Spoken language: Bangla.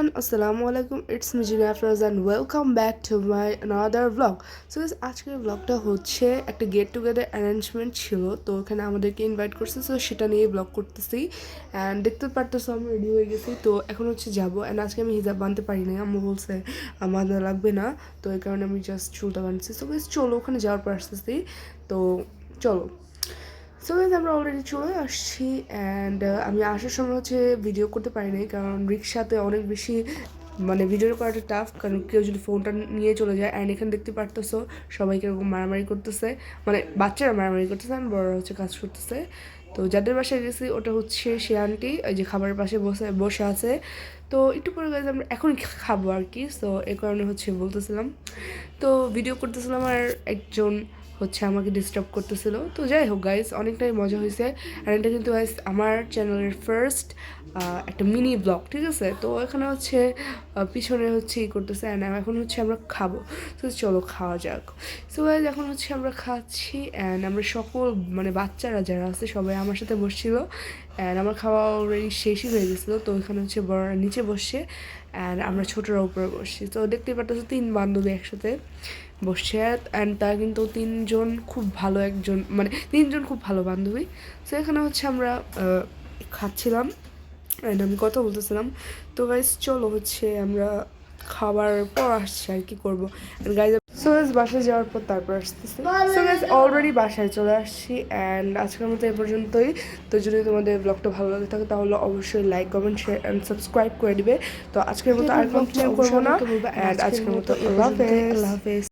everyone, assalamu alaikum. It's me Jina Afroz and welcome back to my another vlog. So guys, আজকের ব্লগটা হচ্ছে একটা গেট টুগেদার অ্যারেঞ্জমেন্ট ছিল, তো ওখানে আমাদেরকে ইনভাইট করছে, সো সেটা নিয়ে ব্লগ করতেছি। অ্যান্ড দেখতে পারতেছো আমি রেডি হয়ে গেছি, তো এখন হচ্ছে যাবো। অ্যান্ড আজকে আমি হিজাব বানতে পারি নাই, আম্মু বলছে বাঁধা লাগবে না, তো এই কারণে আমি জাস্ট চুলটা বানছি। সো গাইস চলো, ওখানে যাওয়ার পর আসতেছি, তো চলো। সো গাইজ আমরা অলরেডি চলে আসছি। অ্যান্ড আমি আসার সময় হচ্ছে ভিডিও করতে পারি নাই, কারণ রিক্সাতে অনেক বেশি মানে ভিডিও করাটা টাফ, কারণ কেউ যদি ফোনটা নিয়ে চলে যায়। অ্যান্ড এখানে দেখতে পারতেছো সবাই কীরকম মারামারি করতেছে, মানে বাচ্চারা মারামারি করতেছে আর বড়রা হচ্ছে কাজ করতেছে। তো যাদের বাসায় গেছি ওটা হচ্ছে সে আন্টি, ওই যে খাবারের পাশে বসে বসে আছে। তো একটু পরে গাইজ আমরা এখন খাবো আর কি, সো এই কারণে হচ্ছে বলতেছিলাম। তো ভিডিও করতেছিলাম আর একজন হচ্ছে আমাকে ডিস্টার্ব করতেছিল। তো যাই হোক গাইস, অনেকটাই মজা হয়েছে। আর এটা কিন্তু গাইস আমার চ্যানেলের ফার্স্ট একটা মিনি ব্লগ, ঠিক আছে। তো এখানে হচ্ছে পিছনে হচ্ছে ই করতেছে, অ্যান্ড এখন হচ্ছে আমরা খাবো। তো চলো খাওয়া যাক। সো গাইস এখন হচ্ছে আমরা খাচ্ছি, অ্যান্ড আমরা সকল মানে বাচ্চারা যারা আছে সবাই আমার সাথে বসছিল। অ্যান্ড আমার খাওয়া অলরেডি শেষই হয়ে গেছিলো। তো এখানে হচ্ছে বড়রা নিচে বসছে অ্যান্ড আমরা ছোটরা উপরে বসছি। তো দেখতেই পারতেছো 3 বান্ধবী একসাথে বসছে, অ্যান্ড তারা কিন্তু 3জন খুব ভালো, একজন মানে 3জন খুব ভালো বান্ধবী। তো এখানে হচ্ছে আমরা খাচ্ছিলাম অ্যান্ড আমি কথা বলতেছিলাম। তো গাইজ চলো হচ্ছে আমরা খাবার পর আসছি আর কি করবো। গাইজ সো গাইজ বাসায় যাওয়ার পর তারপর আসতেছি। সো গাইজ অলরেডি বাসায় চলে আসছি, অ্যান্ড আজকের মতো এ পর্যন্তই। তো যদি তোমাদের ব্লগটা ভালো লাগে থাকে তাহলে অবশ্যই like, comment, share and subscribe করে দিবে। তো আজকের মতো আর কন্টিনিউ করবো না, অ্যান্ড আজকের মতো আল্লাহ হাফেজ।